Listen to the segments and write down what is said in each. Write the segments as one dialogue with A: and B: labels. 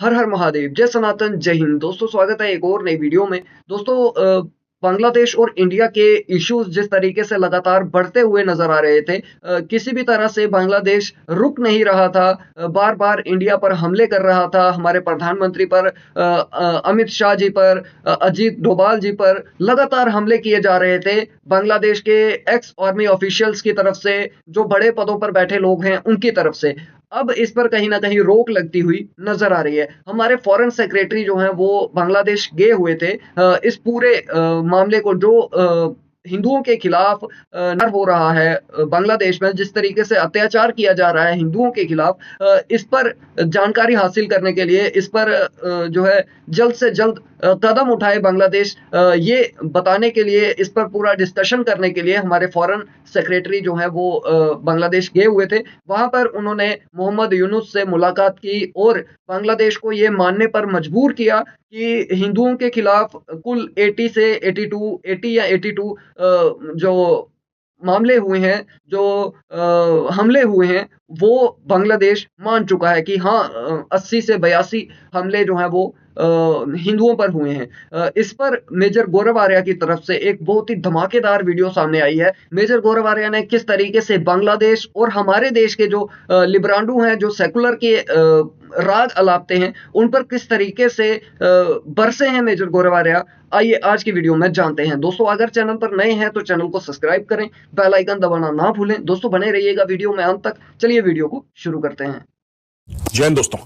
A: हर हर महादेव, जय सनातन, जय हिंद। दोस्तों स्वागत है एक और नई वीडियो में। दोस्तों बांग्लादेश और इंडिया के इश्यूज जिस तरीके से लगातार बढ़ते हुए नजर आ रहे थे, किसी भी तरह से बांग्लादेश रुक नहीं रहा था, बार बार इंडिया पर हमले कर रहा था, हमारे प्रधानमंत्री पर, अमित शाह जी पर, अजीत डोभाल जी पर लगातार हमले किए जा रहे थे। बांग्लादेश के एक्स आर्मी ऑफिशियल्स की तरफ से, जो बड़े पदों पर बैठे लोग हैं उनकी तरफ से। अब इस पर कहीं न कहीं रोक लगती हुई नज़र आ रही है। हमारे फॉरेन सेक्रेटरी जो हैं वो बांग्लादेश गए हुए थे, इस पूरे मामले को जो हिंदुओं के खिलाफ नर हो रहा है, बांग्लादेश में जिस तरीके से अत्याचार किया जा रहा है हिंदुओं के खिलाफ, इस पर जानकारी हासिल करने के लिए, इस पर जो है जल्द से जल्द कदम उठाए बांग्लादेश, ये बताने के लिए, इस पर पूरा डिस्कशन करने के लिए हमारे फॉरेन सेक्रेटरी जो हैं वो बांग्लादेश गए हुए थे। वहाँ पर उन्होंने मोहम्मद यूनुस से मुलाकात की और बांग्लादेश को ये मानने पर मजबूर किया कि हिंदुओं के खिलाफ कुल 80 से 82, 80 या 82 जो मामले हुए हैं, जो हमले हुए हैं, वो बांग्लादेश मान चुका है कि हाँ, 80 से 82 हमले जो हैं वो हिंदुओं पर हुए हैं। इस पर मेजर गौरव आर्या की तरफ से एक बहुत ही धमाकेदार वीडियो सामने आई है। मेजर गौरव आर्या ने किस तरीके से बांग्लादेश और हमारे देश के जो लिब्रांडू हैं, जो सेकुलर के राग अलापते हैं, उन पर किस तरीके से बरसे हैं मेजर गौरव आर्या। आइए आज की वीडियो में जानते हैं। दोस्तों अगर चैनल पर नए हैं तो चैनल को सब्सक्राइब करें, बेल आइकन दबाना ना भूलें। दोस्तों बने रहिएगा वीडियो में अंत तक। चलिए वीडियो को शुरू करते हैं।
B: जय हिंद दोस्तों,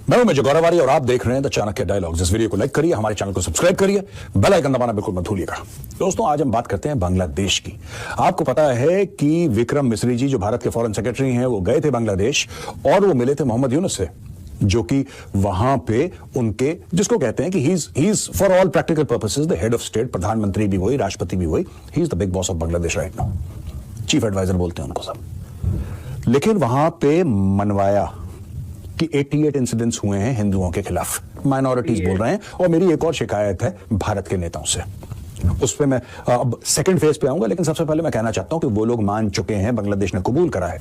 B: मैं हूं मेजर गौरव और आप देख रहे हैं द चाणक्य डायलॉग्स। इस वीडियो को लाइक करिए, हमारे चैनल को सब्सक्राइब करिए, बेल आइकन दबाना बिल्कुल मत भूलिएगा। दोस्तों आज हम बात करते हैं बांग्लादेश की। आपको पता है कि विक्रम मिस्री जी जो भारत के फॉरेन सेक्रेटरी हैं वो गए थे बांग्लादेश और वो मिले थे मोहम्मद यूनुस से, जो कि वहां पे उनके, जिसको कहते हैं कि he is for all practical purposes the head of state. प्रधानमंत्री भी वही, राष्ट्रपति भी वही, he is the big boss of Bangladesh right now, chief advisor बोलते हैं उनको सब। लेकिन वहां पे मनवाया कि 88 इंसिडेंट्स हुए हैं हिंदुओं के खिलाफ, माइनॉरिटीज बोल रहे हैं। और मेरी एक और शिकायत है भारत के नेताओं से, उस पर मैं अब सेकंड फेज पे आऊंगा, लेकिन सबसे पहले मैं कहना चाहता हूं कि वो लोग मान चुके हैं, बांग्लादेश ने कबूल करा है,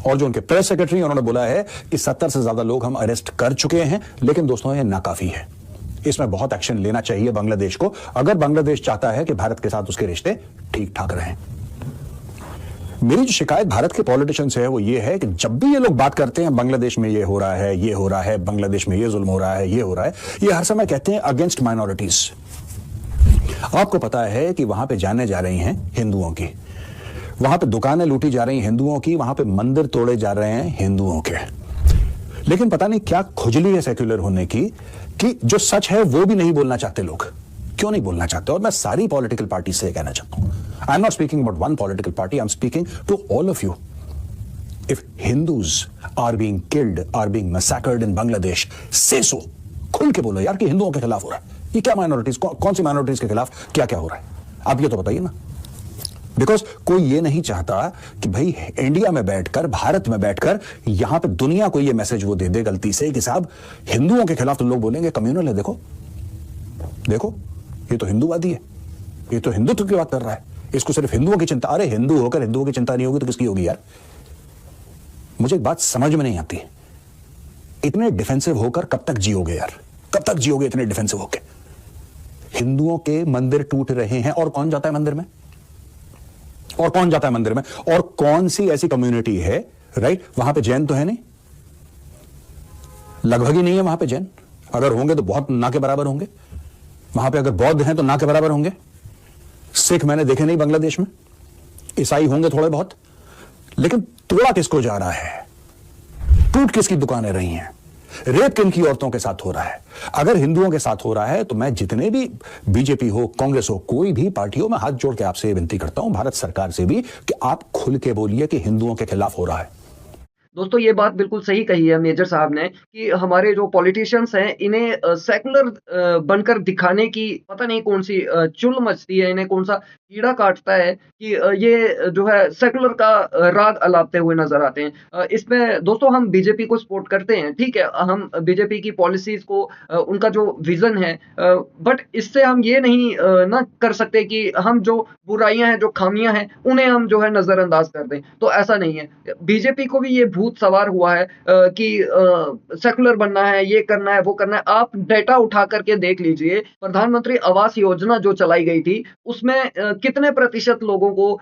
B: और जो उनके प्रेस सेक्रेटरी उन्होंने बोला है कि 70 से ज्यादा लोग हम अरेस्ट कर चुके हैं। लेकिन दोस्तों ये नाकाफी है, इसमें बहुत एक्शन लेना चाहिए बांग्लादेश को, अगर बांग्लादेश चाहता है कि भारत के साथ उसके रिश्ते ठीक ठाक रहें। मेरी जो शिकायत भारत के पॉलिटिशियंस है वो ये है कि जब भी ये लोग बात करते हैं बांग्लादेश में ये हो रहा है, ये हो रहा है, बांग्लादेश में ये जुल्म हो रहा है, ये हो रहा है, ये हर समय कहते हैं अगेंस्ट माइनॉरिटीज। आपको पता है कि वहां पे जाने जा रही हैं हिंदुओं की, वहां पे दुकानें लूटी जा रही हैं हिंदुओं की, वहां पे मंदिर तोड़े जा रहे हैं हिंदुओं के। लेकिन पता नहीं क्या खुजली है सेक्युलर होने की कि जो सच है वो भी नहीं बोलना चाहते लोग। क्यों नहीं बोलना चाहते? और मैं सारी पॉलिटिकल पार्टी से कहना चाहता हूं, I am not speaking about one political party, I am speaking to all of you. If Hindus are being killed, are being massacred in Bangladesh, say so, खुल के बोलो यार कि हिंदुओं के खिलाफ हो रहा है। ये क्या माइनॉरिटीज, कौन सी माइनॉरिटीज के खिलाफ क्या क्या हो रहा है, आप ये तो बताइए ना। बिकॉज कोई ये नहीं चाहता कि भाई इंडिया में बैठकर, भारत में बैठकर यहां पे दुनिया को ये मैसेज वो दे दे गलती से कि साहब हिंदुओं के खिलाफ तो लोग बोलेंगे कम्युनल है, देखो देखो ये तो हिंदूवादी है, ये तो हिंदुत्व की बात कर रहा है, इसको सिर्फ हिंदुओं की चिंता। अरे हिंदू होकर हिंदुओं की चिंता नहीं होगी तो किसकी होगी यार? मुझे एक बात समझ में नहीं आती, इतने डिफेंसिव होकर कब तक जियोगे यार? कब तक जियोगे इतने डिफेंसिव होकर? हिंदुओं के मंदिर टूट रहे हैं और कौन जाता है मंदिर में? और कौन जाता है मंदिर में? और कौन सी ऐसी कम्युनिटी है, राइट? वहां पे जैन तो है नहीं, लगभग ही नहीं है वहां पे जैन, अगर होंगे तो बहुत ना के बराबर होंगे। वहां पे अगर बौद्ध हैं तो ना के बराबर होंगे। सिख मैंने देखे नहीं बांग्लादेश में, ईसाई होंगे थोड़े बहुत। लेकिन तोड़ा किसको जा रहा है? टूट किसकी दुकानें रही हैं? रेप किन की औरतों के साथ हो रहा है? अगर हिंदुओं के साथ हो रहा है तो मैं जितने भी बीजेपी हो, कांग्रेस हो, कोई भी पार्टी हो, मैं हाथ जोड़ के आपसे विनती करता हूं, भारत सरकार से भी, कि आप खुल के बोलिए कि हिंदुओं के खिलाफ हो रहा है।
A: दोस्तों ये बात बिल्कुल सही कही है मेजर साहब ने कि हमारे जो पॉलिटिशियंस हैं इन्हें सेकुलर बनकर दिखाने की पता नहीं कौन सी चुल मचती है, इन्हें कौन सा कीड़ा काटता है कि ये जो है सेकुलर का राग अलापते हुए नजर आते हैं। इसमें दोस्तों हम बीजेपी को सपोर्ट करते हैं, ठीक है, हम बीजेपी की पॉलिसीज को, उनका जो विजन है, बट इससे हम ये नहीं ना कर सकते कि हम जो बुराइयां हैं, जो खामियां हैं, उन्हें हम जो है नजरअंदाज कर दें। तो ऐसा नहीं है, बीजेपी को भी ये भूत सवार हुआ है कि सेकुलर बनना है, ये करना है, वो करना है। आप डेटा उठा करके देख लीजिए, प्रधानमंत्री आवास योजना जो चलाई गई थी, उसमें कितने प्रतिशत लोगों को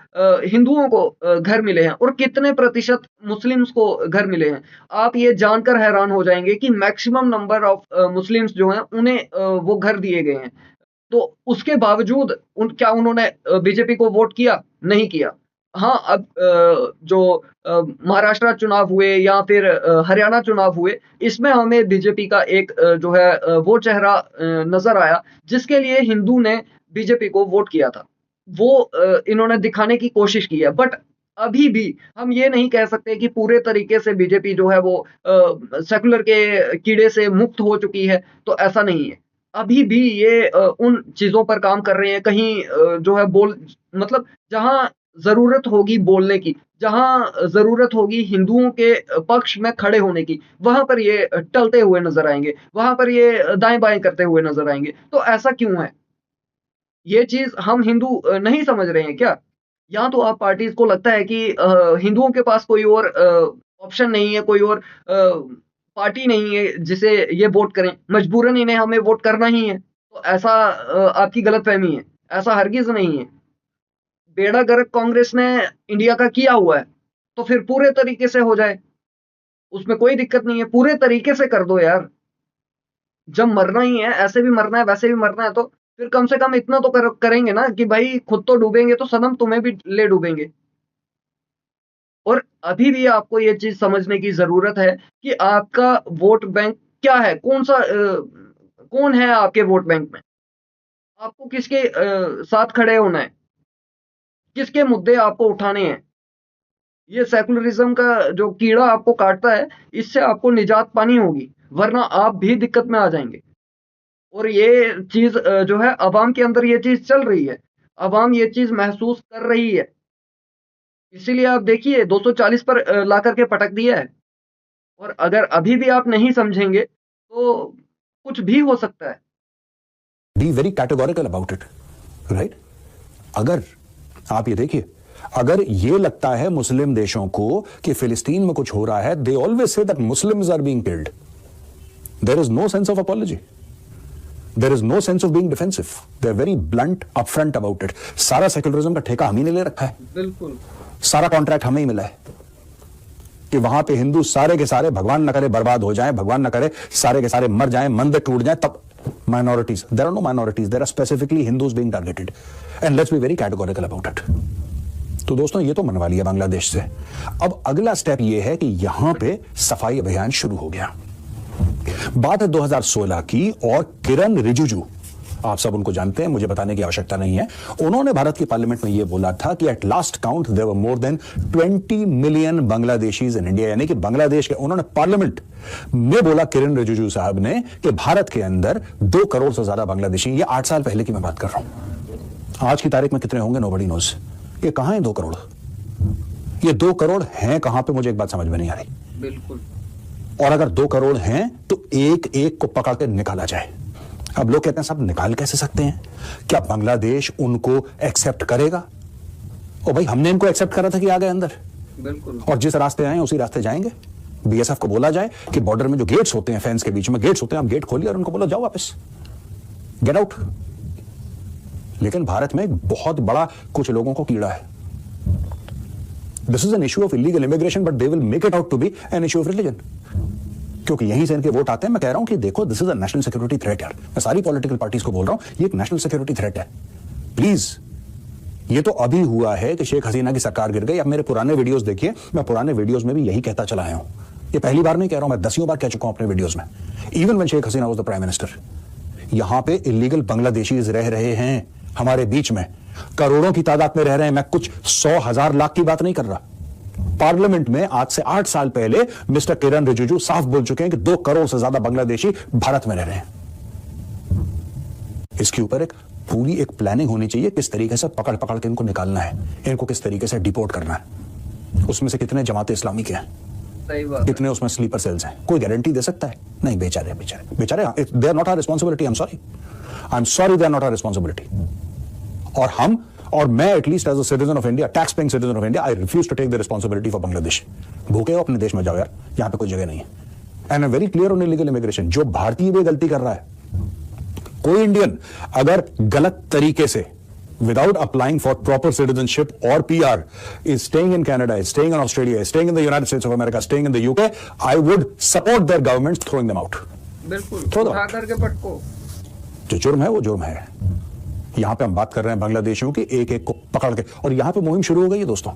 A: हिंदुओं को घर मिले हैं और कितने प्रतिशत मुस्लिम्स को घर मिले हैं। आप ये जानकर हैरान हो जाएंगे कि मैक्सिमम नंबर ऑफ मुस्लिम्स जो हैं उन्हें वो घर दिए गए हैं। तो उसके बावजूद क्या उन्होंने बीजेपी को वोट किया? नहीं किया। हाँ, अब जो महाराष्ट्र चुनाव हुए या फिर हरियाणा चुनाव हुए, इसमें हमें बीजेपी का एक जो है वो चेहरा नजर आया जिसके लिए हिंदू ने बीजेपी को वोट किया था। वो इन्होंने दिखाने की कोशिश की है, बट अभी भी हम ये नहीं कह सकते कि पूरे तरीके से बीजेपी जो है वो सेकुलर के कीड़े से मुक्त हो चुकी है, तो ऐसा नहीं है। अभी भी ये उन चीजों पर काम कर रहे हैं। कहीं जो है मतलब जहां जरूरत होगी बोलने की, जहां जरूरत होगी हिंदुओं के पक्ष में खड़े होने की, वहां पर ये टलते हुए नजर आएंगे, वहां पर ये दाएं बाएं करते हुए नजर आएंगे। तो ऐसा क्यों है? ये चीज हम हिंदू नहीं समझ रहे हैं क्या? या तो आप पार्टीज को लगता है कि हिंदुओं के पास कोई और ऑप्शन नहीं है, कोई और पार्टी नहीं है जिसे ये वोट करें, मजबूरन इन्हें हमें वोट करना ही है। तो ऐसा आपकी गलतफहमी है, ऐसा हरगिज नहीं है। बेड़ा गर्क कांग्रेस ने इंडिया का किया हुआ है, तो फिर पूरे तरीके से हो जाए, उसमें कोई दिक्कत नहीं है। पूरे तरीके से कर दो यार। जब मरना ही है, ऐसे भी मरना है वैसे भी मरना है, तो फिर कम से कम इतना तो करेंगे ना कि भाई खुद तो डूबेंगे तो सनम तुम्हें भी ले डूबेंगे। और अभी भी आपको ये चीज समझने की जरूरत है कि आपका वोट बैंक क्या है, कौन है आपके वोट बैंक में। आपको किसके साथ खड़े होना है, किसके मुद्दे आपको उठाने हैं। ये सेकुलरिज्म का जो कीड़ा आपको काटता है, इससे आपको निजात पानी होगी, वरना आप भी दिक्कत में आ जाएंगे। और ये चीज जो है अवाम के अंदर ये चीज चल रही है, अवाम ये चीज महसूस कर रही है। इसीलिए आप देखिए 240 पर ला करके पटक दिया है। और अगर अभी भी आप नहीं समझेंगे तो कुछ भी हो सकता है।
B: Be very categorical about it, right? अगर आप ये देखिए, अगर ये लगता है मुस्लिम देशों को कि फिलिस्तीन में कुछ हो रहा है, they always say that Muslims are being killed. There is no sense of apology, there is no sense of being defensive, they are very blunt upfront about it. सारा सेक्युलरिज्म का ठेका हम ही ने ले रखा है,
A: बिल्कुल
B: सारा कॉन्ट्रैक्ट हमें ही मिला है कि वहां पे हिंदू सारे के सारे, भगवान न करे बर्बाद हो जाएं, भगवान न करे सारे के सारे मर जाएं, मंदिर टूट जाएं, तब minorities. There are no minorities. There are specifically Hindus being targeted. And let's be very categorical about it. तो दोस्तों ये तो मनवा लिया बांग्लादेश से। अब अगला स्टेप ये है कि यहां पे सफाई अभियान शुरू हो गया। बात है 2016 की और किरण रिजिजू, आप सब उनको जानते हैं, मुझे बताने की आवश्यकता नहीं है। उन्होंने भारत की पार्लियामेंट में यह बोला था कि at last count there were more than 20 million Bangladeshis in India, यानी कि बांग्लादेश के, उन्होंने पार्लियामेंट में बोला किरण रिजिजू साहब ने कि भारत के अंदर 2 करोड़ से ज्यादा बांग्लादेशी। ये 8 साल पहले की मैं बात कर रहा हूं। आज की तारीख में कितने होंगे नोबडी नोज। ये कहां है 2 करोड़? ये 2 करोड़ हैं कहां पे, मुझे एक बात समझ में नहीं आ रही।
A: बिल्कुल।
B: और अगर 2 करोड़ हैं तो एक एक को पकड़ के निकाला जाए। अब लोग कहते हैं साहब निकाल कैसे सकते हैं, क्या बांग्लादेश उनको एक्सेप्ट करेगा? ओ भाई, हमने इनको एक्सेप्ट करा था कि आ गए अंदर,
A: बिल्कुल।
B: और जिस रास्ते आए उसी रास्ते जाएंगे। बीएसएफ को बोला जाए कि बॉर्डर में जो गेट्स होते हैं, फेंस के बीच में गेट्स होते हैं, आप गेट खोलिए और उनको बोलो जाओ वापस, गेट आउट। लेकिन भारत में बहुत बड़ा कुछ लोगों को कीड़ा है। This is an issue of illegal immigration, but they will make it out to be an issue of religion, क्योंकि यहीं से इनके वोट आते हैं। मैं कह रहा हूं कि देखो, this is a national security threat यार। मैं सारी पॉलिटिकल पार्टीज को बोल रहा हूं, ये एक नेशनल सिक्योरिटी थ्रेट है। प्लीज, ये तो अभी हुआ है कि शेख हसीना की सरकार गिर गई। अब मेरे पुराने वीडियोस देखिए, मैं पुराने वीडियोस में भी यही कहता चला आया हूं। ये पहली बार नहीं कह रहा हूं, मैं 10 बार कह चुका हूं अपने वीडियोस में। Even when Sheikh Hasina was the prime minister, यहां पे इलीगल बांग्लादेशीज रह रहे हैं हमारे बीच में, करोड़ों की तादाद में रह रहे हैं। मैं कुछ 100, 1000, लाख की बात नहीं कर रहा। पार्लियामेंट में आज से 8 साल पहले मिस्टर किरण रिजिजू साफ बोल चुके हैं कि 2 करोड़ से ज्यादा बांग्लादेशी भारत में रह रहे हैं। इसके ऊपर एक पूरी एक प्लानिंग होनी चाहिए, किस तरीके से पकड़ पकड़ के इनको निकालना है, इनको किस तरीके से डिपोर्ट करना है। उसमें से कितने जमात इस्लामी के हैं,
A: सही बात,
B: कितने उसमें स्लीपर सेल्स हैं, कोई गारंटी दे सकता है? नहीं। बेचारे बेचारे बेचारे, they are not our responsibility. I am sorry, they are not our responsibility. और हम और मैं at least as a citizen of India, tax paying citizen of India, I refuse to take the responsibility for Bangladesh. भूखे हो अपने देश में जाओ यार, यहां पे कोई जगह नहीं है। And I very clear on illegal immigration. जो भारतीय भी गलती कर रहा है, कोई इंडियन अगर गलत तरीके से without applying for proper citizenship or PR is staying in Canada, is staying in Australia, is staying in the United States of America, staying in the UK, I would support their governments throwing them out.
A: बिल्कुल,
B: Throw them
A: उठा
B: out.
A: करके पटको।
B: जो जुर्म है वो जुर्म है। यहां पे हम बात कर रहे हैं बांग्लादेशियों की, एक एक को पकड़ के, और यहां पे मुहिम शुरू हो गई है दोस्तों।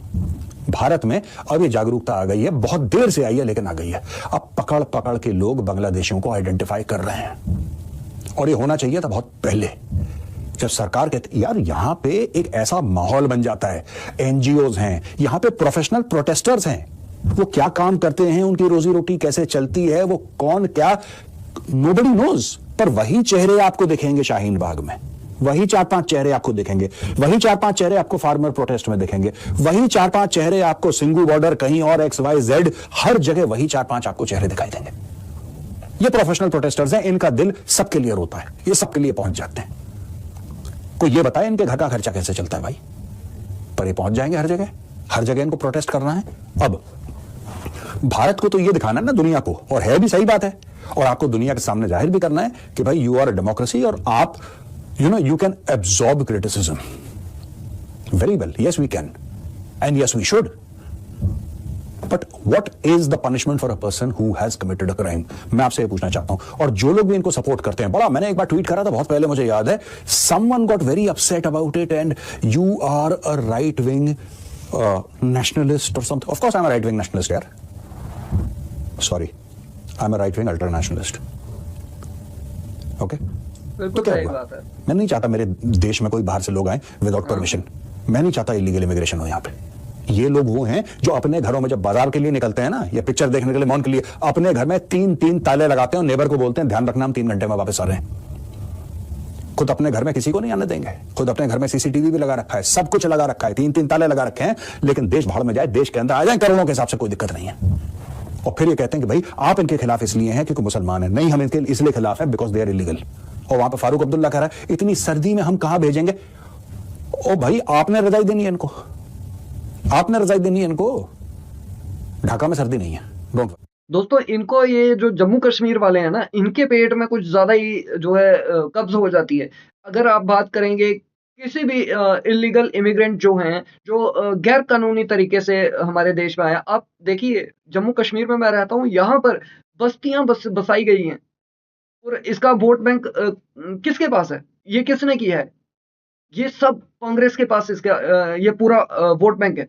B: भारत में अब ये जागरूकता आ गई है, बहुत देर से आई है लेकिन आ गई है। अब पकड़ पकड़ के लोग बांग्लादेशियों को आइडेंटिफाई कर रहे हैं, और ये होना चाहिए था बहुत पहले, जब सरकार कहती यार यहां पे एक ऐसा माहौल बन जाता है, एनजीओज हैं, यहां पे प्रोफेशनल प्रोटेस्टर्स हैं, वो क्या काम करते हैं, उनकी रोजी रोटी कैसे चलती है, वो कौन क्या, नोबडी नोज। पर वही चेहरे आपको दिखेंगे शाहीन बाग में, वही 4-5 चेहरे आपको दिखेंगे, वही 4-5 चेहरे आपको फार्मर प्रोटेस्ट में दिखेंगे, वही 4-5 चेहरे आपको सिंगू बॉर्डर, कहीं और XYZ, हर जगह वही 4-5 आपको चेहरे दिखाई देंगे। ये प्रोफेशनल प्रोटेस्टर्स हैं, इनका दिल सबके लिए रोता है, ये सबके लिए पहुंच जाते हैं। कोई ये बताए इनके घर का खर्चा कैसे चलता है भाई, पर ये पहुंच जाएंगे हर जगह, हर जगह इनको प्रोटेस्ट करना है। अब भारत को तो ये दिखाना है ना दुनिया को, और है भी सही बात है, और आपको दुनिया के सामने जाहिर भी करना है कि भाई यू आर अ डेमोक्रेसी, और आप you can absorb criticism very well. Yes we can, and yes we should, but what is the punishment for a person who has committed a crime? मैं आपसे ये पूछना चाहता हूं। और जो लोग भी इनको सपोर्ट करते हैं, बड़ा, मैंने एक बार ट्वीट करा था बहुत पहले, मुझे याद है, someone got very upset about it, and you are a right wing nationalist or something. Of course I'm a right wing nationalist यार, sorry, I'm a right wing ultra nationalist. Okay?
A: बिल्कुल सही बात है।
B: मैं नहीं चाहता मेरे देश में कोई बाहर से लोग आए विदाउट परमिशन, मैं नहीं चाहता इलीगल इमिग्रेशन हो यहाँ पे। ये लोग वो हैं जो अपने घरों में जब बाजार के लिए निकलते हैं ना, या पिक्चर देखने के लिए, मॉल के लिए, अपने घर में 3-3 ताले लगाते हैं और नेबर को बोलते हैं ध्यान रखना हम 3 घंटे में वापस आ रहे हैं। खुद अपने घर में किसी को नहीं आने देंगे, खुद अपने घर में सीसीटीवी भी लगा रखा है, सब कुछ लगा रखा है, 3-3 ताले लगा रखे हैं, लेकिन देश भाड़ में जाए, देश के अंदर आ जाए करोड़ों के हिसाब से, कोई दिक्कत नहीं है। और फिर ये कहते हैं कि भाई आप इनके खिलाफ इसलिए हैं क्योंकि मुसलमान है। नहीं, हम इनके इसलिए खिलाफ हैं बिकॉज दे आर इलीगल। और वहां पर फारूक अब्दुल्ला कह रहा है इतनी सर्दी में हम कहां भेजेंगे? ओ भाई, आपने रजाई देनी है इनको, आपने रजाई देनी है इनको, ढाका में सर्दी नहीं है। डोंट।
A: दोस्तों, इनको ये जो जम्मू कश्मीर वाले हैं ना, इनके पेट में कुछ ज्यादा ही जो है कब्ज हो जाती है। अगर आप बात करेंगे किसी भी इलीगल इमिग्रेंट जो हैं, जो गैर कानूनी तरीके से हमारे देश में आया, आप देखिए जम्मू कश्मीर में मैं रहता हूँ, यहाँ पर बस्तियां बसाई गई हैं, और इसका वोट बैंक किसके पास है? ये किसने किया है? ये सब कांग्रेस के पास इसका ये पूरा वोट बैंक है।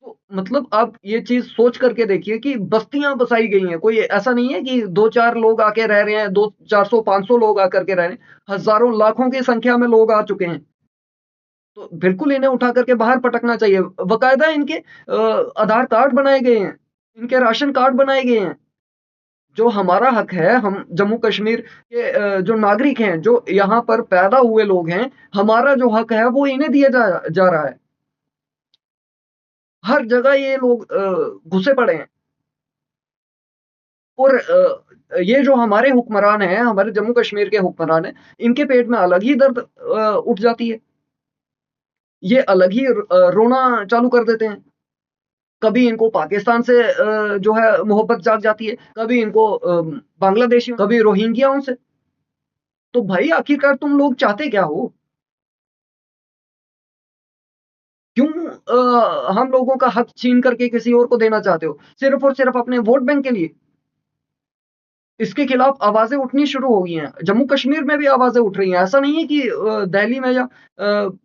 A: तो मतलब आप ये चीज सोच करके देखिए कि बस्तियां बसाई गई हैं, कोई ऐसा नहीं है कि 2-4 लोग आके रह रहे हैं, 200-400-500 लोग आकर के रह रहे हैं, हजारों लाखों की संख्या में लोग आ चुके हैं। तो बिल्कुल इन्हें उठा करके बाहर पटकना चाहिए। बकायदा इनके आधार कार्ड बनाए गए हैं, इनके राशन कार्ड बनाए गए हैं। जो हमारा हक है, हम जम्मू कश्मीर के जो नागरिक हैं, जो यहाँ पर पैदा हुए लोग हैं, हमारा जो हक है वो इन्हें दिया जा रहा है। हर जगह ये लोग घुसे पड़े हैं, और ये जो हमारे हुक्मरान हैं, हमारे जम्मू कश्मीर के हुक्मरान हैं, इनके पेट में अलग ही दर्द उठ जाती है। ये अलग ही रोना चालू कर देते हैं। कभी इनको पाकिस्तान से जो है मोहब्बत जाग जाती है, कभी इनको बांग्लादेशियों, कभी रोहिंग्याओं से। तो भाई आखिरकार तुम लोग चाहते क्या हो? क्यों हम लोगों का हक छीन करके किसी और को देना चाहते हो, सिर्फ और सिर्फ अपने वोट बैंक के लिए? इसके खिलाफ आवाजें उठनी शुरू हो गई हैं। जम्मू कश्मीर में भी आवाजें उठ रही हैं। ऐसा नहीं है कि दिल्ली में या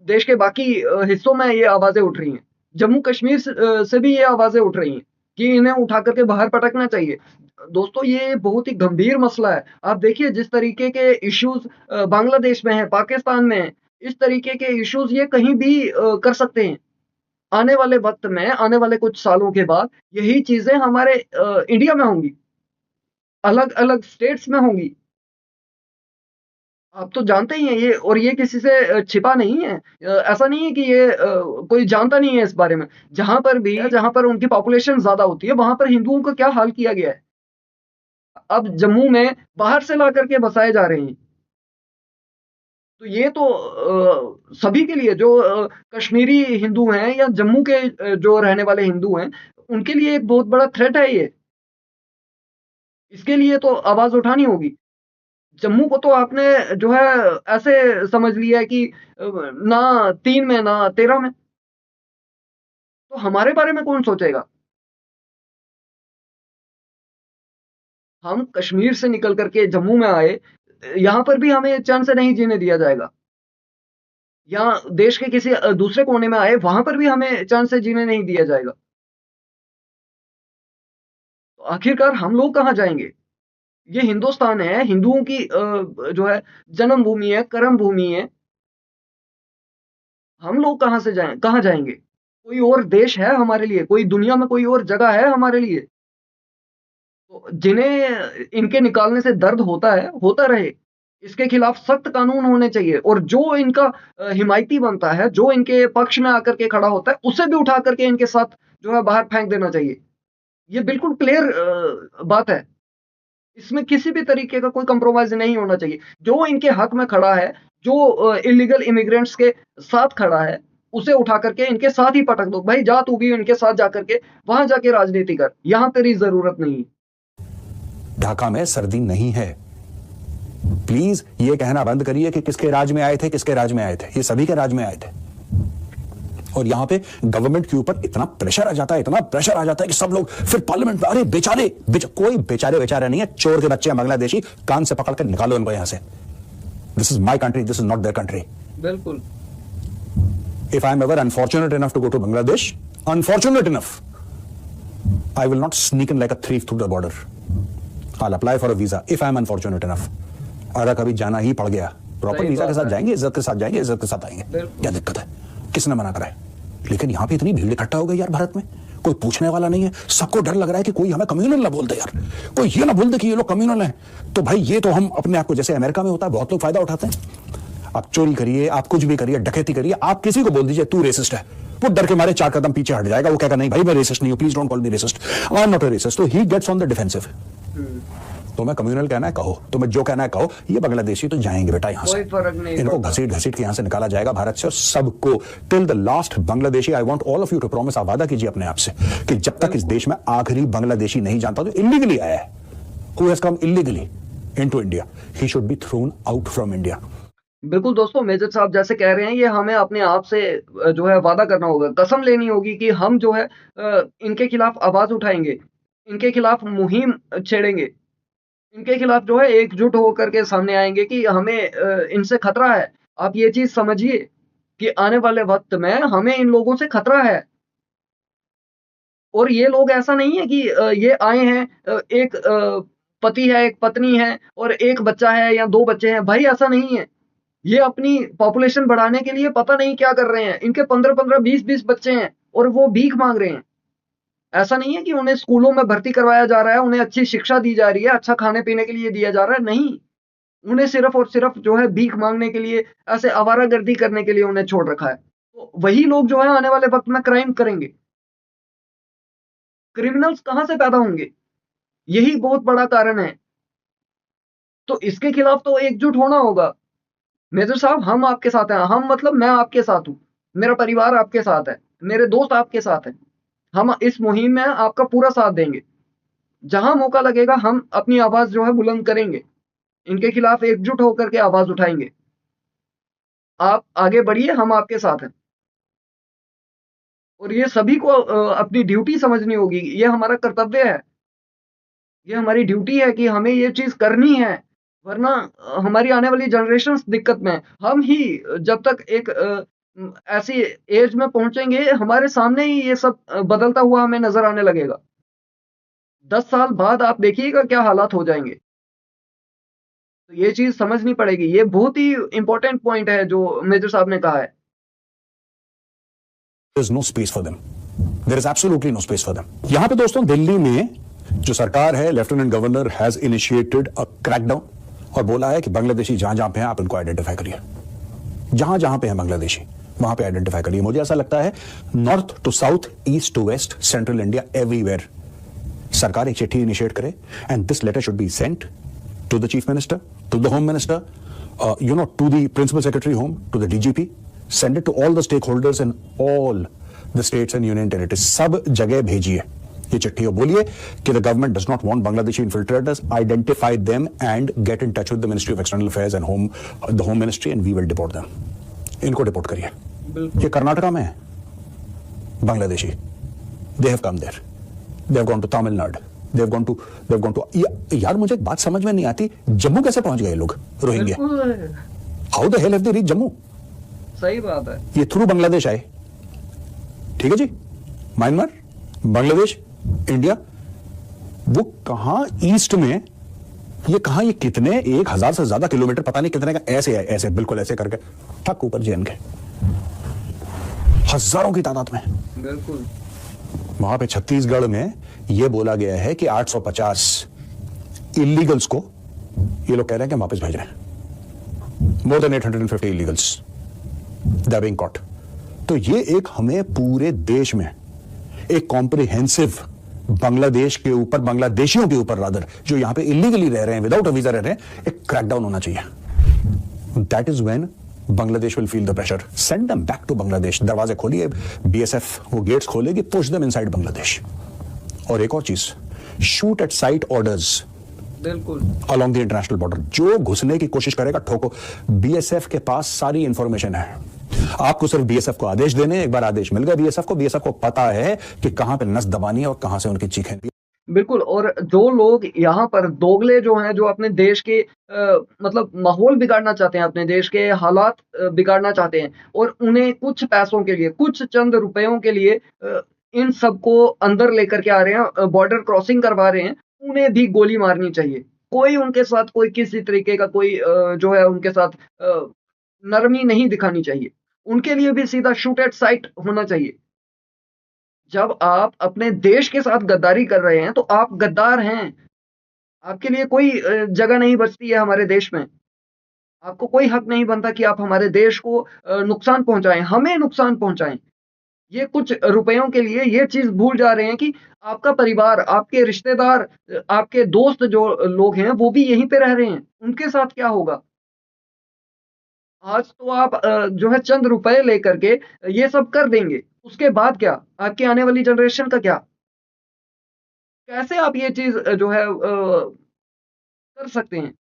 A: देश के बाकी हिस्सों में ये आवाजें उठ रही हैं। जम्मू कश्मीर से भी ये आवाजें उठ रही हैं कि इन्हें उठा करके बाहर पटकना चाहिए। दोस्तों, ये बहुत ही गंभीर मसला है। आप देखिए जिस तरीके के इश्यूज बांग्लादेश में है, पाकिस्तान में है, इस तरीके के इश्यूज ये कहीं भी कर सकते हैं। आने वाले वक्त में, आने वाले कुछ सालों के बाद यही चीजें हमारे इंडिया में होंगी, अलग अलग स्टेट्स में होंगी। आप तो जानते ही हैं ये, और ये किसी से छिपा नहीं है। ऐसा नहीं है कि ये कोई जानता नहीं है इस बारे में। जहां पर भी, जहां पर उनकी पॉपुलेशन ज्यादा होती है, वहां पर हिंदुओं का क्या हाल किया गया है। अब जम्मू में बाहर से ला करके बसाए जा रहे हैं। तो ये तो सभी के लिए जो कश्मीरी हिंदू हैं या जम्मू के जो रहने वाले हिंदू हैं, उनके लिए एक बहुत बड़ा थ्रेट है ये। इसके लिए तो आवाज़ उठानी होगी। जम्मू को तो आपने जो है ऐसे समझ लिया है कि ना 3 में ना 13 में। तो हमारे बारे में कौन सोचेगा? हम कश्मीर से निकल कर के जम्मू में आए, यहाँ पर भी हमें चैन से नहीं जीने दिया जाएगा। या देश के किसी दूसरे कोने में आए, वहाँ पर भी हमें चैन से जीने नहीं दिया जाएगा। तो आखिरकार हम लोग कहाँ जाएँगे? ये हिंदुस्तान है, हिंदुओं की जो है जन्मभूमि है, कर्म भूमि है। हम लोग कहाँ से जाएँ कहाँ जाएँगे? कोई और देश है हमारे लिए? कोई दुनिया में कोई और जगह है हमारे लिए? तो जिन्हें इनके निकालने से दर्द होता है, होता रहे। इसके खिलाफ सख्त कानून होने चाहिए और जो इनका हिमायती बनता है, जो इनके पक्ष में आकर के खड़ा होता है, उसे भी उठा कर के इनके साथ जो है बाहर फेंक देना चाहिए। ये बिल्कुल क्लियर बात है। इसमें किसी भी तरीके का कोई कंप्रोमाइज़ नहीं होना चाहिए। जो इनके हक में खड़ा है, जो इल्लीगल इमिग्रेंट्स के साथ खड़ा है, उसे उठा करके इनके साथ ही पटक दो। भाई जा तू भी इनके साथ जा करके वहाँ जाके राजनीति कर, यहाँ तेरी ज़रूरत नहीं है।
B: ढाका में सर्दी नहीं है। प्लीज ये कहना बंद करिए कि किसके राज में आए थे, किसके राज में आए थे। ये सभी के राज में आए थे। और यहां पे गवर्नमेंट के ऊपर इतना प्रेशर आ जाता है, इतना प्रेशर आ जाता है कि सब लोग फिर पार्लियामेंट में, अरे बेचारे कोई बेचारे नहीं है, चोर के बच्चे हैं बांग्लादेशी, कान से पकड़ कर निकालो इनको यहां से। This is my country, this is not their country.
A: बिल्कुल।
B: If I am ever unfortunate enough to go to Bangladesh, unfortunate enough, I will not sneak in like a thief through the border. I'll apply for a visa if I am unfortunate enough. अगर कभी जाना ही पड़ गया, proper visa के साथ जाएंगे, इज्जत के साथ जाएंगे, इज्जत के साथ आएंगे। क्या दिक्कत है? किसने मना करा है? लेकिन यहाँ पे इतनी भीड़ इकट्ठा हो गई यार भारत में, कोई पूछने वाला नहीं है। सबको डर लग रहा है कि कोई हमें कम्युनल ना बोल दे यार, कोई ये ना बोल दे कि ये लोग कम्युनल हैं। तो भाई ये तो हम अपने आप को, जैसे अमेरिका में होता है, बहुत लोग फायदा उठाते हैं। आप चोरी करिए, आप कुछ भी करिए, डकैती करिए, आप किसी को बोल दीजिए तू रेसिस्ट है, वो डर के मारे 4 कदम पीछे हट जाएगा। वो कहेगा नहीं भाई मैं रेसिस्ट नहीं हूं, please don't call me racist, I am not a racist. तो he gets on the defensive. तो मैं कम्युनल कहना है कहो, तो मैं जो कहना है कहो। ये बांग्लादेशी तो जाएंगे बेटा यहाँ से, इनको घसीट के यहाँ से निकाला जाएगा भारत से, और सबको till the last Bangladeshi. I want all of you to promise, आप वादा कीजिए अपने आप से कि जब तक इस देश में आखिरी बांग्लादेशी नहीं जानता जो इलीगली आया है, who has come illegally into India, he should be thrown out from India.
A: बिल्कुल दोस्तों, मेजर साहब जैसे कह रहे हैं, ये हमें अपने आप से जो है वादा करना होगा, कसम लेनी होगी कि हम जो है इनके खिलाफ आवाज उठाएंगे, इनके खिलाफ मुहिम छेड़ेंगे, इनके खिलाफ जो है एकजुट होकर के सामने आएंगे कि हमें इनसे खतरा है। आप ये चीज समझिए कि आने वाले वक्त में हमें इन लोगों से खतरा है। और ये लोग ऐसा नहीं है कि ये आए हैं, एक पति है, एक पत्नी है और एक बच्चा है या 2 बच्चे हैं। भाई ऐसा नहीं है। ये अपनी पॉपुलेशन बढ़ाने के लिए पता नहीं क्या कर रहे हैं। इनके 15-15, 20-20 बच्चे हैं और वो भीख मांग रहे हैं। ऐसा नहीं है कि उन्हें स्कूलों में भर्ती करवाया जा रहा है, उन्हें अच्छी शिक्षा दी जा रही है, अच्छा खाने पीने के लिए दिया जा रहा है, नहीं। उन्हें सिर्फ और सिर्फ जो है भीख मांगने के लिए, ऐसे आवारागर्दी करने के लिए उन्हें छोड़ रखा है। तो वही लोग जो है आने वाले वक्त में क्राइम करेंगे। क्रिमिनल्स कहां से पैदा होंगे? यही बहुत बड़ा कारण है। तो इसके खिलाफ तो एकजुट होना होगा। मेजर साहब, हम आपके साथ हैं। हम मतलब मैं आपके साथ हूं, मेरा परिवार आपके साथ है, मेरे दोस्त आपके साथ हैं। हम इस मुहिम में आपका पूरा साथ देंगे। जहां मौका लगेगा हम अपनी आवाज जो है बुलंद करेंगे, इनके खिलाफ एकजुट होकर के आवाज उठाएंगे। आप आगे बढ़िए, हम आपके साथ हैं। और ये सभी को अपनी ड्यूटी समझनी होगी। ये हमारा कर्तव्य है, ये हमारी ड्यूटी है कि हमें ये चीज करनी है, वरना हमारी आने वाली जनरेशंस दिक्कत में। हम ही जब तक एक ऐसी एज में पहुंचेंगे, हमारे सामने ही ये सब बदलता हुआ हमें नजर आने लगेगा। 10 साल बाद आप देखिएगा क्या हालात हो जाएंगे। तो ये चीज समझनी पड़ेगी। ये बहुत ही इंपॉर्टेंट पॉइंट है जो मेजर साहब ने कहा है।
B: There is no space for them. There is absolutely no space for them. यहां पे दोस्तों दिल्ली में जो सरकार है, lieutenant governor has initiated a crackdown और बोला है कि बांग्लादेशी जहां जहां पे हैं आप इनको आइडेंटिफाई करिए। जहां जहां पे हैं बांग्लादेशी वहां पे आइडेंटिफाई करिए। मुझे ऐसा लगता है north to south, east to west, central India, everywhere सरकार एक चिट्ठी इनिशिएट करे and this letter should be sent to the chief minister, to the home minister, to the principal secretary home, to the DGP, send it to all the stakeholders in all the states and union territories. सब जगह भेजिए ये चिट्ठी और बोलिए कि the government does not want Bangladeshi infiltrators. Identify them and get in touch with the Ministry of External Affairs and the Home Ministry, and we will deport them. इनको deport करिए। ये कर्नाटका में है Bangladeshi. They have come there. They have gone to Tamil Nadu. They have gone to यार मुझे एक बात समझ में नहीं आती, जम्मू कैसे पहुंच गए लोग Rohingya? How the hell have they reached Jammu?
A: सही बात है।
B: ये थ्रू बांग्लादेश आए, ठीक है जी। म्यांमार, बांग्लादेश, इंडिया, वो कहां ईस्ट में, ये कहां, ये कितने 1000 से ज्यादा किलोमीटर, पता नहीं कितने का, ऐसे है, ऐसे बिल्कुल ऐसे करके ठक ऊपर जेन के, हजारों की तादाद में।
A: बिल्कुल।
B: वहां पे छत्तीसगढ़ में यह बोला गया है कि 850 इलीगल्स को ये लोग कह रहे हैं कि हम वापस भेज रहे हैं। More than 850 illegals they are being caught. तो ये एक हमें पूरे देश में एक कॉम्प्रिहेंसिव बांग्लादेश के ऊपर, बांग्लादेशियों के ऊपर रादर, जो यहां पे इलीगली रह रहे हैं, विदाउट अ वीजा रह रहे हैं, एक क्रैकडाउन होना चाहिए। That is when Bangladesh will feel the pressure. Send them back to Bangladesh. दरवाजे खोलिए, बीएसएफ वो गेट्स खोलेगी, पुश देम इनसाइड बांग्लादेश। और एक और चीज, शूट एट साइट ऑर्डर्स
A: बिल्कुल
B: अलोंग द इंटरनेशनल बॉर्डर। जो घुसने की कोशिश करेगा ठोको। बीएसएफ के पास सारी इंफॉर्मेशन है, आपको सिर्फ बीएसएफ को आदेश देने। एक बार आदेश मिल गया बीएसएफ को पता है कि कहां पे नस दबानी है और कहां से उनकी चीखें।
A: बिल्कुल। और जो लोग यहाँ पर दोगले जो हैं, जो अपने देश के मतलब माहौल बिगाड़ना चाहते हैं, अपने देश के हालात बिगाड़ना चाहते हैं, और उन्हें कुछ पैसों के लिए, कुछ चंद रुपयों के लिए इन सबको अंदर लेकर के आ रहे हैं, बॉर्डर क्रॉसिंग करवा रहे हैं, उन्हें भी गोली मारनी चाहिए। कोई उनके साथ कोई किसी तरीके का कोई जो है उनके साथ नरमी नहीं दिखानी चाहिए। उनके लिए भी सीधा शूट एट साइट होना चाहिए। जब आप अपने देश के साथ गद्दारी कर रहे हैं तो आप गद्दार हैं। आपके लिए कोई जगह नहीं बचती है हमारे देश में। आपको कोई हक नहीं बनता कि आप हमारे देश को नुकसान पहुंचाएं, हमें नुकसान पहुंचाएं। ये कुछ रुपयों के लिए ये चीज भूल जा रहे हैं कि आपका परिवार, आपके रिश्तेदार, आपके दोस्त जो लोग हैं वो भी यहीं पे रह रहे हैं, उनके साथ क्या होगा? आज तो आप जो है चंद रुपए लेकर के ये सब कर देंगे, उसके बाद क्या? आपकी आने वाली जनरेशन का क्या? कैसे आप ये चीज जो है कर सकते हैं?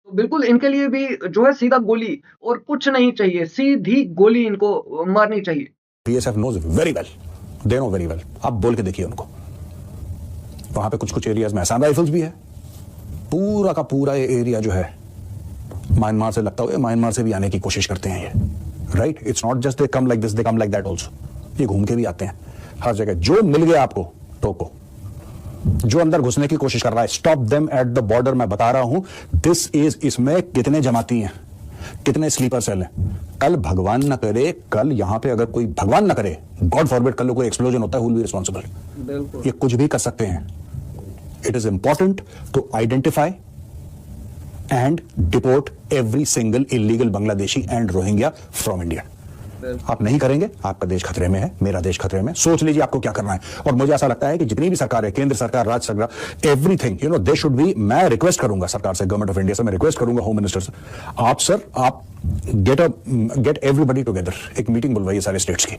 A: तो बिल्कुल इनके लिए भी जो है सीधा गोली और कुछ नहीं चाहिए, सीधी गोली इनको मारनी चाहिए।
B: BSF knows very well, they know very well. आप बोल के देखिए उनको। वहां पे कुछ एरियाज में असम राइफल्स भी है। पूरा का पूरा ये एरिया जो है म्यांमार से लगता हुआ, म्यांमार से भी आने की कोशिश करते हैं ये, right? It's not just they come like this, they come like that also. ये घूम के भी आते हैं हर जगह। जो मिल गया आपको टोको, जो अंदर घुसने की कोशिश कर रहा है, stop them at the border. मैं बता रहा हूं दिस इज, इसमें कितने जमाती हैं, कितने स्लीपर सेल हैं। कल भगवान ना करे, कल यहां पे अगर कोई, भगवान ना करे, गॉड फॉरबिड, कल कोई एक्सप्लोजन होता है, हु विल बी रिस्पांसिबल? ये कुछ भी कर सकते हैं। It is important to identify and deport every single illegal Bangladeshi and Rohingya from India. आप नहीं करेंगे, आपका देश खतरे में है, मेरा देश खतरे में। सोच लीजिए आपको क्या करना है। और मुझे ऐसा लगता है कि जितनी भी सरकार है, केंद्र सरकार, राज्य सरकार, एवरीथिंग दे शुड बी। मैं रिक्वेस्ट करूंगा सरकार से, गवर्नमेंट ऑफ इंडिया से मैं रिक्वेस्ट करूंगा, होम मिनिस्टर से, आप सर, आप गेट एवरीबडी टुगेदर, एक मीटिंग बुलवाइए सारे स्टेट्स की,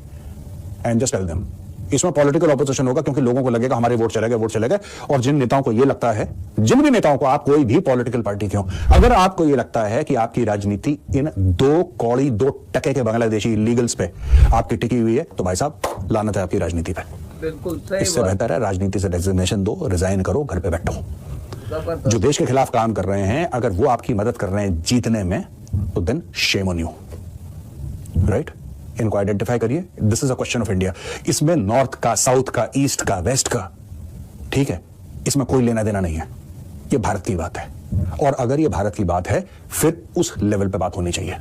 B: एंड जस्ट टेल देम। इसमें पॉलिटिकल ऑपोजिशन होगा, क्योंकि लोगों को लगेगा हमारे वोट चले गए। और जिन नेताओं को ये लगता है, जिन भी नेताओं को, आप कोई भी पॉलिटिकल पार्टी क्यों, अगर आपको ये लगता है कि आपकी राजनीति इन 2 टके के बांग्लादेशी इलीगल्स पे आपकी टिकी हुई है, तो भाई साहब लानत है आपकी राजनीति पे।
A: बिल्कुल सही।
B: इससे बेहतर है राजनीति से रेजिग्नेशन दो, रिजाइन करो, घर पे बैठो। जो देश के खिलाफ काम कर रहे हैं, अगर वो आपकी मदद कर रहे हैं जीतने में, तो then shame on you, right? इनको आइडेंटिफाई करिए। This is a question of India. इसमें नॉर्थ का, साउथ का, ईस्ट का, वेस्ट का, ठीक है, इसमें कोई लेना देना नहीं है। ये भारत की बात है, और अगर ये भारत की बात है, फिर उस लेवल पे बात होनी चाहिए।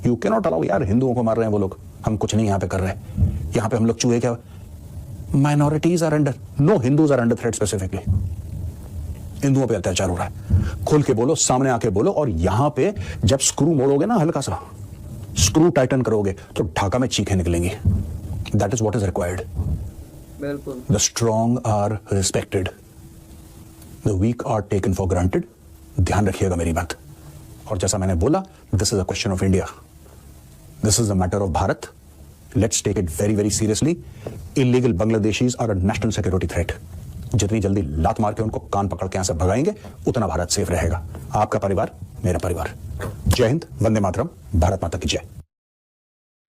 B: यू कैन नॉट अलाउ, यार हिंदुओं को मार रहे हैं वो लोग, हम कुछ नहीं यहां पे कर रहे। यहां पे हम लोग चूहे क्या, minorities are under, no Hindus are under threat specifically. हिंदुओं पे अत्याचार हो रहा है, खुल के बोलो, सामने आके बोलो। और यहां पे जब स्क्रू मोड़ोगे ना, हल्का सा स्क्रू टाइटन करोगे, तो ढाका में चीखें निकलेंगी। That is what is required.
A: बिल्कुल।
B: The strong are respected, the weak are taken for granted. ध्यान रखिएगा मेरी बात। और जैसा मैंने बोला, this is a question of India, this is a matter of Bharat. Let's take it very very seriously. Illegal Bangladeshis are a national security threat. जितनी जल्दी लात मार के उनको कान पकड़ के यहां से भगाएंगे, उतना भारत सेफ रहेगा। आपका परिवार, मेरा परिवार। जय हिंद, वंदे मातरम, भारत माता की जय।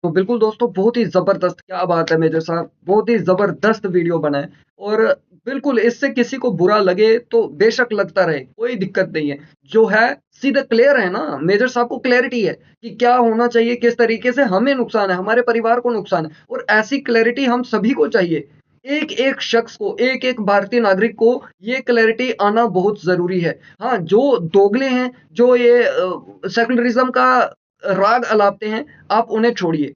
A: तो बिल्कुल दोस्तों, बहुत ही जबरदस्त, क्या बात है मेजर साहब, बहुत ही जबरदस्त वीडियो बना है। और बिल्कुल इससे किसी को बुरा लगे तो बेशक लगता रहे, कोई दिक्कत नहीं है। जो है सीधा क्लियर है ना, मेजर साहब को क्लैरिटी है कि क्या होना चाहिए, किस तरीके से हमें नुकसान है, हमारे परिवार को नुकसान है। और ऐसी क्लैरिटी हम सभी को चाहिए। एक एक शख्स को, एक एक भारतीय नागरिक को ये क्लैरिटी आना बहुत जरूरी है। हाँ, जो दोगले हैं, जो ये सेकुलरिज्म का राग अलापते हैं, आप उन्हें छोड़िए।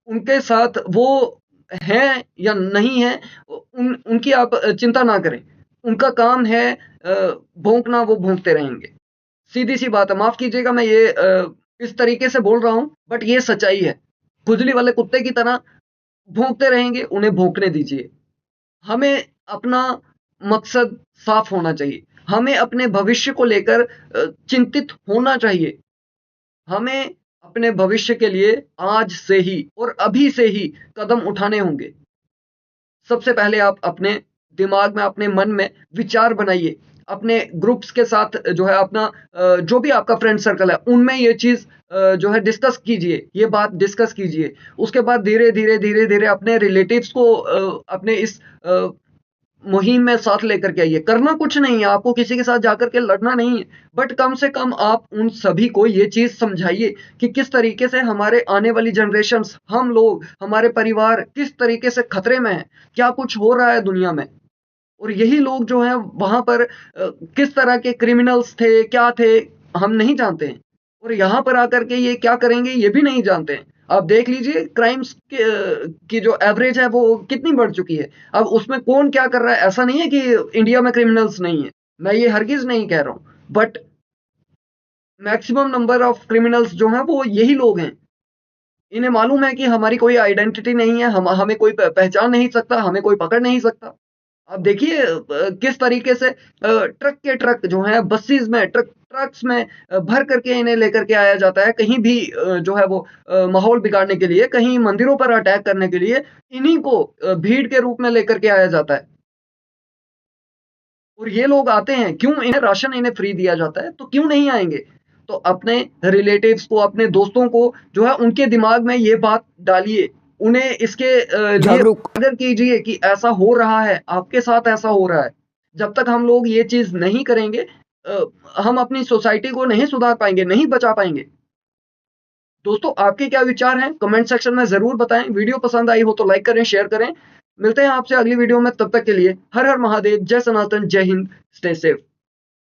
A: उनके साथ वो हैं या नहीं है, उनकी आप चिंता ना करें। उनका काम है भौंकना, वो भौंकते रहेंगे। सीधी सी बात है, माफ कीजिएगा मैं ये इस तरीके से बोल रहा हूं, बट ये सच्चाई है। खुजली वाले कुत्ते की तरह भौंकते रहेंगे, उन्हें भौंकने दीजिए। हमें अपना मकसद साफ होना चाहिए। हमें अपने भविष्य को लेकर चिंतित होना चाहिए। हमें अपने भविष्य के लिए आज से ही और अभी से ही कदम उठाने होंगे। सबसे पहले आप अपने दिमाग में, अपने मन में विचार बनाइए। अपने ग्रुप्स के साथ जो है अपना जो भी आपका फ्रेंड सर्कल है, उनमें ये चीज जो है डिस्कस कीजिए, ये बात डिस्कस कीजिए। उसके बाद धीरे धीरे धीरे धीरे अपने रिलेटिव्स को अपने इस मुहिम में साथ लेकर के आइए। करना कुछ नहीं है, आपको किसी के साथ जाकर के लड़ना नहीं है, बट कम से कम आप उन सभी को ये चीज समझाइए कि किस तरीके से हमारे आने वाली जनरेशन्स, हम लोग, हमारे परिवार किस तरीके से खतरे में है, क्या कुछ हो रहा है दुनिया में। और यही लोग जो हैं वहां पर किस तरह के क्रिमिनल्स थे, क्या थे, हम नहीं जानते हैं। और यहाँ पर आकर के ये क्या करेंगे, ये भी नहीं जानते हैं। आप देख लीजिए क्राइम्स की जो एवरेज है वो कितनी बढ़ चुकी है। अब उसमें कौन क्या कर रहा है, ऐसा नहीं है कि इंडिया में क्रिमिनल्स नहीं है, मैं ये हरगिज नहीं कह रहा हूं, but maximum number of criminals जो हैं वो यही लोग हैं। इन्हें मालूम है कि हमारी कोई आइडेंटिटी नहीं है, हमें कोई पहचान नहीं सकता, हमें कोई पकड़ नहीं सकता। आप देखिए किस तरीके से ट्रक के ट्रक जो है, बसेस में, ट्रक्स में भर करके इन्हें लेकर के आया जाता है, कहीं भी जो है वो माहौल बिगाड़ने के लिए, कहीं मंदिरों पर अटैक करने के लिए इन्हीं को भीड़ के रूप में लेकर के आया जाता है। और ये लोग आते हैं क्यों, इन्हें राशन इन्हें फ्री दिया जाता है, तो क्यों नहीं आएंगे। तो अपने रिलेटिव्स को, अपने दोस्तों को जो है उनके दिमाग में ये बात डालिए, उन्हें इसके लिए अगर कीजिए कि ऐसा हो रहा है, आपके साथ ऐसा हो रहा है। जब तक हम लोग ये चीज नहीं करेंगे, हम अपनी सोसाइटी को नहीं सुधार पाएंगे, नहीं बचा पाएंगे। दोस्तों, आपके क्या विचार हैं, कमेंट सेक्शन में जरूर बताएं। वीडियो पसंद आई हो तो लाइक करें, शेयर करें। मिलते हैं आपसे अगली वीडियो में, तब तक के लिए हर हर महादेव, जय सनातन, जय हिंद, स्टे सेफ।